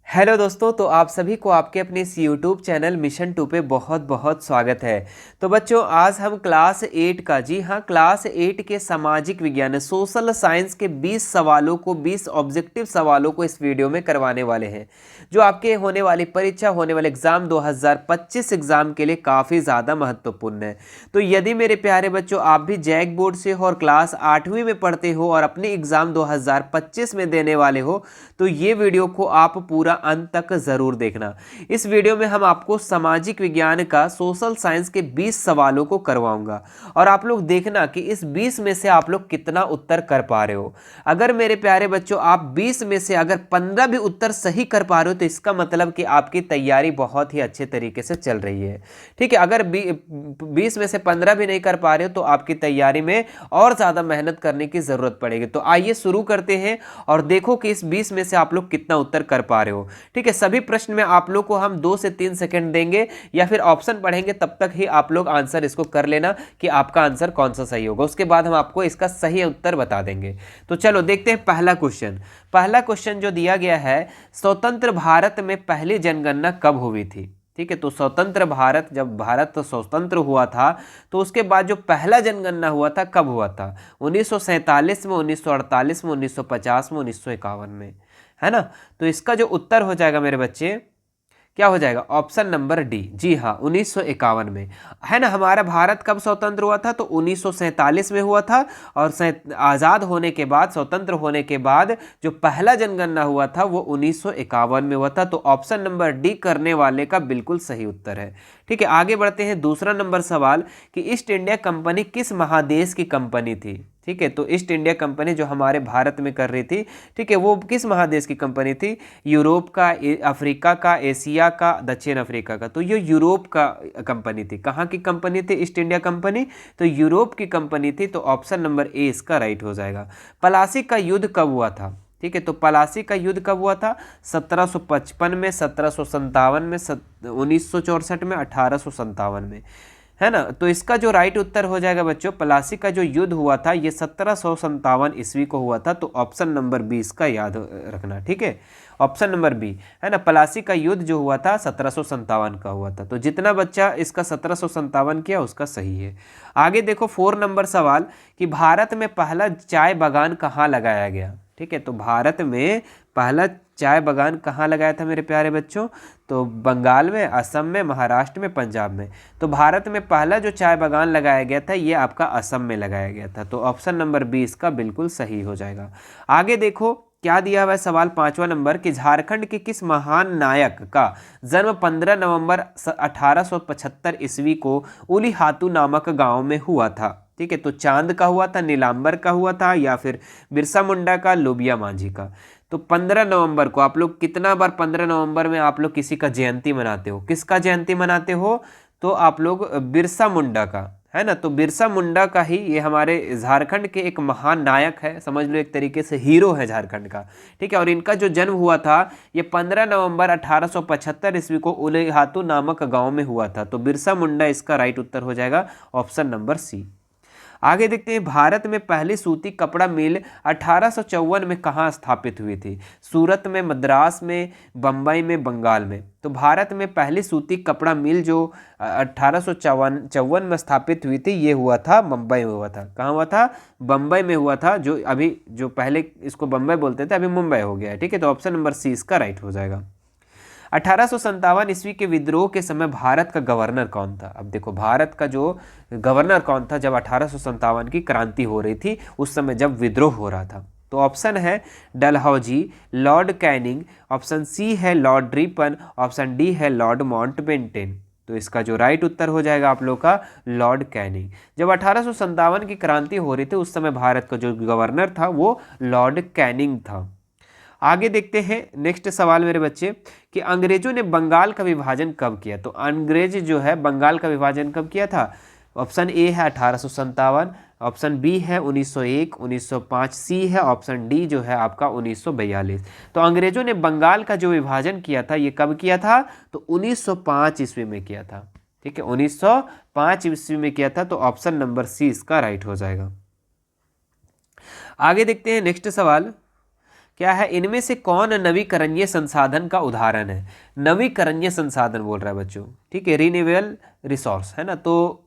Hello दोस्तों, तो आप सभी को आपके अपने इस यूट्यूब चैनल मिशन 2 पे बहुत बहुत स्वागत है। तो बच्चों, आज हम क्लास 8 का, जी हाँ, क्लास 8 के सामाजिक विज्ञान सोशल साइंस के 20 सवालों को, 20 ऑब्जेक्टिव सवालों को इस वीडियो में करवाने वाले हैं, जो आपके होने वाली परीक्षा, होने वाले एग्जाम 2025 एग्जाम के लिए काफ़ी ज़्यादा महत्वपूर्ण है। तो यदि मेरे प्यारे बच्चों आप भी जैक बोर्ड से हो और क्लास 8वीं में पढ़ते हो और अपने एग्जाम 2025 में देने वाले हो, तो ये वीडियो को आप पूरा अंत तक जरूर देखना। इस वीडियो में हम आपको सामाजिक विज्ञान का सोशल साइंस के 20 सवालों को करवाऊंगा और आप लोग देखना कि इस 20 में से आप लोग कितना उत्तर कर पा रहे हो। अगर मेरे प्यारे बच्चों आप 20 में से अगर 15 भी उत्तर सही कर पा रहे हो, तो इसका मतलब कि आपकी तैयारी बहुत ही अच्छे तरीके से चल रही है। ठीक है, अगर 20 में से 15 भी नहीं कर पा रहे हो तो आपकी तैयारी में और ज्यादा मेहनत करने की जरूरत पड़ेगी। तो आइए शुरू करते हैं और देखो कि इस 20 में से आप लोग कितना उत्तर कर पा रहे हो। ठीक है, सभी प्रश्न में आप लोग को हम 2 से 3 सेकंड देंगे या फिर ऑप्शन पढ़ेंगे, तब तक ही आप लोग आंसर इसको कर लेना कि आपका आंसर कौन सा सही होगा। उसके बाद हम आपको इसका सही उत्तर बता देंगे। तो चलो देखते हैं पहला क्वेश्चन। पहला क्वेश्चन जो दिया गया है, स्वतंत्र भारत में पहली जनगणना कब हुई थी? ठीक है, तो स्वतंत्र भारत, जब भारत तो स्वतंत्र हुआ था, तो उसके बाद जो पहला जनगणना हुआ था कब हुआ था? 1947 में, 1948 में, 1950 में, 1951 में, है ना। तो इसका जो उत्तर हो जाएगा मेरे बच्चे, क्या हो जाएगा? Option number D. जी हाँ, 1951 में, है ना। हमारा भारत कब स्वतंत्र हुआ था? तो 1947 में हुआ था। और आज़ाद होने के बाद, स्वतंत्र होने के बाद जो पहला जनगणना हुआ था वो 1951 में हुआ था। तो ऑप्शन नंबर डी करने वाले का बिल्कुल सही उत्तर है। ठीक है, आगे बढ़ते हैं। दूसरा नंबर सवाल कि ईस्ट इंडिया कंपनी किस महादेश की कंपनी थी? ठीक है, तो ईस्ट इंडिया कंपनी जो हमारे भारत में कर रही थी, ठीक है, वो किस महादेश की कंपनी थी? यूरोप का, अफ्रीका का, एशिया का, दक्षिण अफ्रीका का? तो ये यूरोप का कंपनी थी। कहाँ की कंपनी थी ईस्ट इंडिया कंपनी? तो यूरोप की कंपनी थी। तो ऑप्शन नंबर ए इसका राइट हो जाएगा। प्लासी का युद्ध कब हुआ था? ठीक है, तो प्लासी का युद्ध कब हुआ था? 1755 में, 1757 में, 1964 में, 1857 में, है ना। तो इसका जो राइट उत्तर हो जाएगा बच्चों, प्लासी का जो युद्ध हुआ था ये 1757 ईस्वी को हुआ था। तो ऑप्शन नंबर 20 का याद रखना। ठीक है, ऑप्शन नंबर बी, है ना। प्लासी का युद्ध जो हुआ था 1757 का हुआ था। तो जितना बच्चा इसका 1757 किया उसका सही है। आगे देखो 4 नंबर सवाल कि भारत में पहला चाय बागान कहाँ लगाया गया? ठीक है, तो भारत में पहला चाय बागान कहाँ लगाया था मेरे प्यारे बच्चों? तो बंगाल में, असम में, महाराष्ट्र में, पंजाब में। तो भारत में पहला जो चाय बागान लगाया गया था ये आपका असम में लगाया गया था। तो ऑप्शन नंबर 20 का बिल्कुल सही हो जाएगा। आगे देखो क्या दिया हुआ है सवाल 5वां नंबर कि झारखंड के किस महान नायक का जन्म 15 नवंबर 1875 ईस्वी को उलीहातू नामक गांव में हुआ था? ठीक है, तो चांद का हुआ था, नीलांबर का हुआ था, या फिर बिरसा मुंडा का, लोबिया मांझी का? तो 15 नवंबर को आप लोग कितना बार 15 नवंबर में आप लोग किसी का जयंती मनाते हो? किसका जयंती मनाते हो? तो आप लोग बिरसा मुंडा का, है ना। तो बिरसा मुंडा का ही, ये हमारे झारखंड के एक महान नायक है, समझ लो एक तरीके से हीरो है झारखंड का। ठीक है, और इनका जो जन्म हुआ था ये 15 नवंबर 1875 ईस्वी को उलीहातू नामक गांव में हुआ था। तो बिरसा मुंडा इसका राइट उत्तर हो जाएगा, ऑप्शन नंबर सी। आगे देखते हैं, भारत में पहली सूती कपड़ा मिल 1854 में कहाँ स्थापित हुई थी? सूरत में, मद्रास में, बम्बई में, बंगाल में? तो भारत में पहली सूती कपड़ा मिल जो 1854 में स्थापित हुई थी ये हुआ था मुंबई में हुआ था। कहाँ हुआ था? बम्बई में हुआ था। जो अभी, जो पहले इसको बम्बई बोलते थे, अभी मुंबई हो गया है। ठीक है, तो ऑप्शन नंबर सी इसका राइट हो जाएगा। 1857 ईस्वी के विद्रोह के समय भारत का गवर्नर कौन था? अब देखो भारत का जो गवर्नर कौन था जब 1857 की क्रांति हो रही थी, उस समय जब विद्रोह हो रहा था? तो ऑप्शन है Dalhousie, Lord Canning, option C है लॉर्ड रिपन, ऑप्शन डी है लॉर्ड माउंटबेटन। तो इसका जो राइट उत्तर हो जाएगा आप लोग का लॉर्ड कैनिंग। जब 1857 की क्रांति हो रही थी उस समय भारत का जो गवर्नर था वो लॉर्ड कैनिंग था। आगे देखते हैं नेक्स्ट सवाल मेरे बच्चे कि अंग्रेजों ने बंगाल का विभाजन कब किया? तो अंग्रेज जो है बंगाल का विभाजन कब किया था? ऑप्शन ए है 1857, ऑप्शन बी है 1901, 1905, सी है ऑप्शन डी जो है आपका 1942। तो अंग्रेजों ने बंगाल का जो विभाजन किया था ये कब किया था? तो 1905 ईस्वी में किया था। ठीक है, 1905 ईस्वी में किया था। तो ऑप्शन नंबर सी इसका राइट हो जाएगा। आगे देखते हैं नेक्स्ट सवाल क्या है, इनमें से कौन नवीकरणीय संसाधन का उदाहरण है? नवीकरणीय संसाधन बोल रहा है बच्चों, ठीक है, रिन्यूएबल रिसोर्स है ना। तो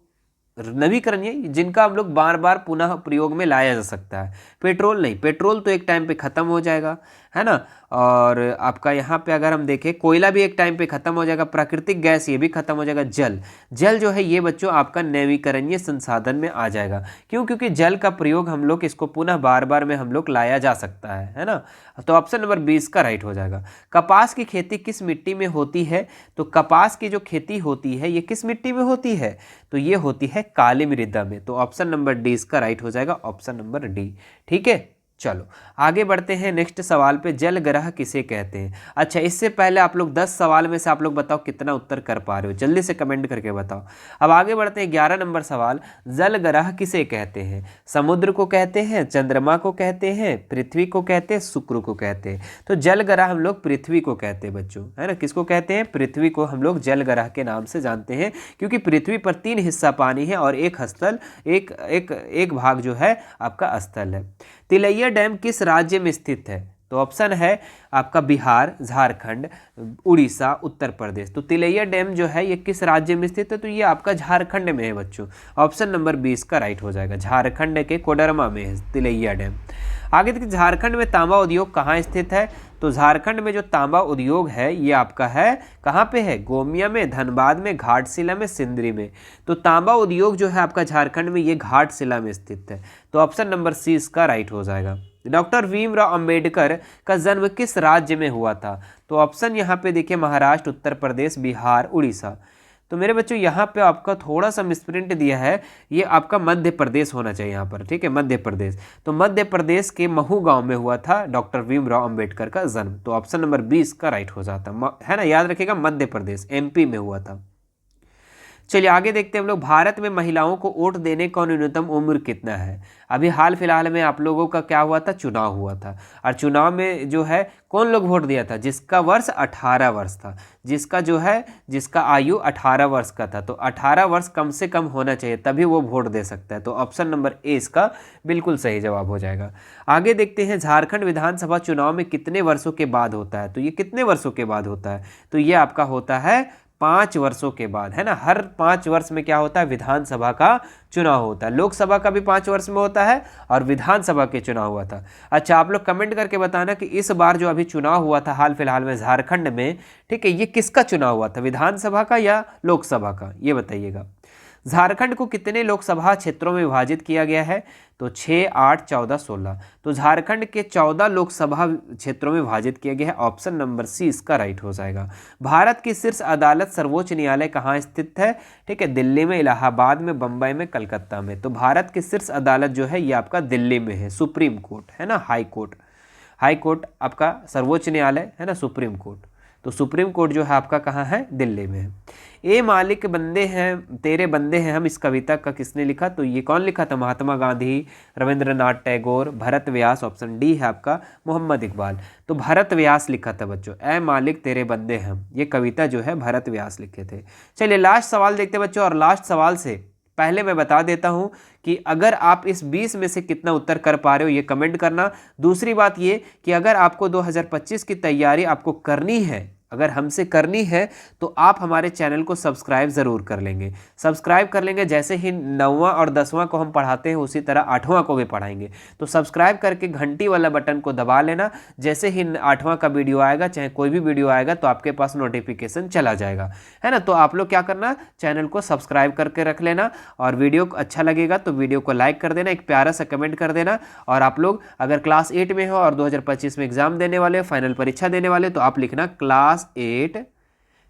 नवीकरणीय जिनका हम लोग बार बार पुनः प्रयोग में लाया जा सकता है। पेट्रोल नहीं, पेट्रोल तो एक टाइम पे ख़त्म हो जाएगा, है ना। और आपका यहाँ पे अगर हम देखें, कोयला भी एक टाइम पे ख़त्म हो जाएगा, प्राकृतिक गैस ये भी ख़त्म हो जाएगा। जल, जल जो है ये बच्चों आपका नवीकरणीय संसाधन में आ जाएगा। क्यों? क्योंकि जल का प्रयोग हम लोग इसको पुनः बार बार में हम लोग लाया जा सकता है ना। तो ऑप्शन नंबर 20 का राइट हो जाएगा। कपास की खेती किस मिट्टी में होती है? तो कपास की जो खेती होती है ये किस मिट्टी में होती है? तो ये होती है काली मृदा में। तो ऑप्शन नंबर डी इसका राइट हो जाएगा, ऑप्शन नंबर डी। ठीक है, चलो आगे बढ़ते हैं नेक्स्ट सवाल पे। जलग्रह किसे कहते हैं? अच्छा, इससे पहले आप लोग 10 सवाल में से आप लोग बताओ कितना उत्तर कर पा रहे हो, जल्दी से कमेंट करके बताओ। अब आगे बढ़ते हैं 11 नंबर सवाल। जलग्रह किसे कहते हैं? समुद्र को कहते हैं, चंद्रमा को कहते हैं, पृथ्वी को कहते हैं, शुक्र को कहते हैं? तो जलग्रह हम लोग पृथ्वी को कहते हैं बच्चों, है ना। किसको कहते हैं? पृथ्वी को हम लोग जलग्रह के नाम से जानते हैं, क्योंकि पृथ्वी पर 3 हिस्सा पानी है और एक भाग जो है आपका स्थल है। तिलैया डैम किस राज्य में स्थित है? तो ऑप्शन है आपका बिहार, झारखंड, उड़ीसा, उत्तर प्रदेश। तो तिलैया डैम जो है ये किस राज्य में स्थित है? तो ये आपका झारखंड में है बच्चों। ऑप्शन नंबर 20 का राइट हो जाएगा, झारखंड के कोडरमा में है तिलैया डैम। आगे देखिए, झारखंड में तांबा उद्योग कहाँ स्थित है? तो झारखंड में जो तांबा उद्योग है ये आपका है कहाँ पे है? गोमिया में, धनबाद में, घाटशिला में, सिंदरी में। तो तांबा उद्योग जो है आपका झारखंड में ये घाटशिला में स्थित है। तो ऑप्शन नंबर सी इसका राइट हो जाएगा। डॉक्टर भीमराव अंबेडकर का जन्म किस राज्य में हुआ था? तो ऑप्शन यहाँ पे देखिए, महाराष्ट्र, उत्तर प्रदेश, बिहार, उड़ीसा। तो मेरे बच्चों यहाँ पे आपका थोड़ा सा मिसप्रिंट दिया है, ये आपका मध्य प्रदेश होना चाहिए यहाँ पर, ठीक है, मध्य प्रदेश। तो मध्य प्रदेश के महू गांव में हुआ था डॉक्टर भीमराव अंबेडकर का जन्म। तो ऑप्शन नंबर 20 का राइट हो जाता है ना, याद रखिएगा, मध्य प्रदेश, एमपी में हुआ था। चलिए आगे देखते हैं हम लोग। भारत में महिलाओं को वोट देने का न्यूनतम उम्र कितना है? अभी हाल फिलहाल में आप लोगों का क्या हुआ था? चुनाव हुआ था। और चुनाव में जो है कौन लोग वोट दिया था? जिसका वर्ष 18 वर्ष था, जिसका आयु 18 वर्ष का था। तो 18 वर्ष कम से कम होना चाहिए, तभी वो वोट दे सकता है। तो ऑप्शन नंबर ए इसका बिल्कुल सही जवाब हो जाएगा। आगे देखते हैं, झारखंड विधानसभा चुनाव में कितने वर्षों के बाद होता है? तो ये कितने वर्षों के बाद होता है? तो ये आपका होता है 5 वर्षों के बाद, है ना। हर 5 वर्ष में क्या होता है? विधानसभा का चुनाव होता है। लोकसभा का भी 5 वर्ष में होता है और विधानसभा के चुनाव हुआ था। अच्छा, आप लोग कमेंट करके बताना कि इस बार जो अभी चुनाव हुआ था हाल फिलहाल में झारखंड में, ठीक है, ये किसका चुनाव हुआ था? विधानसभा का या लोकसभा का? ये बताइएगा। झारखंड को कितने लोकसभा क्षेत्रों में विभाजित किया गया है? तो 6, 8, 14, 16। तो झारखंड के 14 लोकसभा क्षेत्रों में विभाजित किया गया है। ऑप्शन नंबर सी इसका राइट हो जाएगा। भारत की शीर्ष अदालत सर्वोच्च न्यायालय कहाँ स्थित है? ठीक है, दिल्ली में, इलाहाबाद में, बम्बई में, कलकत्ता में। तो भारत की शीर्ष अदालत जो है ये आपका दिल्ली में है, सुप्रीम कोर्ट, है ना, हाई कोर्ट। हाई कोर्ट आपका सर्वोच्च न्यायालय है ना, सुप्रीम कोर्ट। तो सुप्रीम कोर्ट जो है आपका कहाँ है? दिल्ली में है। ए मालिक बंदे हैं तेरे बंदे हैं हम, इस कविता का किसने लिखा? तो ये कौन लिखा था? महात्मा गांधी, रविंद्रनाथ टैगोर, भरत व्यास। ऑप्शन डी है आपका मोहम्मद इकबाल। तो भरत व्यास लिखा था बच्चों, ए मालिक तेरे बंदे हम, ये कविता जो है भरत व्यास लिखे थे। चलिए लास्ट सवाल देखते हैं बच्चों। और लास्ट सवाल से पहले मैं बता देता हूं कि अगर आप इस 20 में से कितना उत्तर कर पा रहे हो ये कमेंट करना। दूसरी बात ये कि अगर आपको 2025 की तैयारी आपको करनी है, अगर हमसे करनी है, तो आप हमारे चैनल को सब्सक्राइब ज़रूर कर लेंगे। सब्सक्राइब कर लेंगे, जैसे ही 9वां और 10वां को हम पढ़ाते हैं उसी तरह 8वां को भी पढ़ाएंगे। तो सब्सक्राइब करके घंटी वाला बटन को दबा लेना। जैसे ही 8वां का वीडियो आएगा, चाहे कोई भी वीडियो आएगा, तो आपके पास नोटिफिकेशन चला जाएगा, है ना। तो आप लोग क्या करना, चैनल को सब्सक्राइब करके रख लेना। और वीडियो अच्छा लगेगा तो वीडियो को लाइक कर देना, एक प्यारा सा कमेंट कर देना। और आप लोग अगर क्लास 8 में हो और 2025 में एग्जाम देने वाले हो, फाइनल परीक्षा देने वाले, तो आप लिखना क्लास 8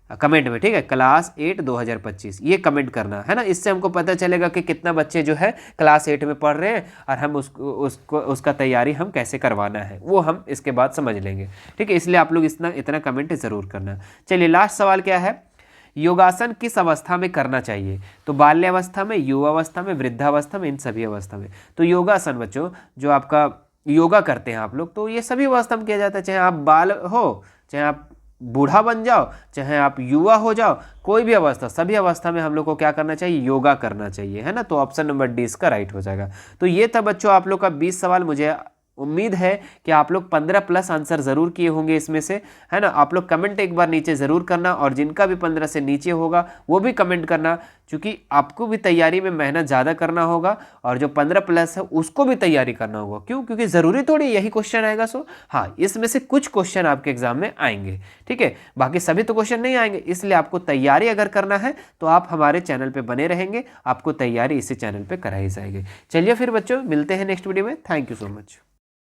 कमेंट में, ठीक है, क्लास 8 2025 ये कमेंट करना, है ना। इससे हमको पता चलेगा कि कितना बच्चे जो है क्लास 8 में पढ़ रहे हैं और हम उसका तैयारी हम कैसे करवाना है वो हम इसके बाद समझ लेंगे, ठीक है। इसलिए आप लोग इतना कमेंट ज़रूर करना। चलिए लास्ट सवाल क्या है? योगासन किस अवस्था में करना चाहिए? तो बाल्यावस्था में, युवावस्था में, वृद्धावस्था में, इन सभी अवस्था में। तो योगासन बच्चों जो आपका योगा करते हैं आप लोग, तो ये सभी अवस्था में किया जाता है। चाहे आप बाल हो, चाहे आप बूढ़ा बन जाओ, चाहे आप युवा हो जाओ, कोई भी अवस्था, सभी अवस्था में हम लोग को क्या करना चाहिए? योगा करना चाहिए, है ना। तो ऑप्शन नंबर डी इसका राइट हो जाएगा। तो ये था बच्चों आप लोग का 20 सवाल। मुझे उम्मीद है कि आप लोग 15 प्लस आंसर ज़रूर किए होंगे इसमें से, है ना। आप लोग कमेंट एक बार नीचे ज़रूर करना, और जिनका भी 15 से नीचे होगा वो भी कमेंट करना, क्योंकि आपको भी तैयारी में मेहनत ज़्यादा करना होगा और जो 15 प्लस है उसको भी तैयारी करना होगा। क्यों? क्योंकि ज़रूरी थोड़ी यही क्वेश्चन आएगा। सो हाँ, इसमें से कुछ क्वेश्चन आपके एग्जाम में आएंगे, ठीक है, बाकी सभी तो क्वेश्चन नहीं आएंगे। इसलिए आपको तैयारी अगर करना है तो आप हमारे चैनल पे बने रहेंगे, आपको तैयारी इसी चैनल पे कराई जाएगी। चलिए फिर बच्चों, मिलते हैं नेक्स्ट वीडियो में। Thank you so much.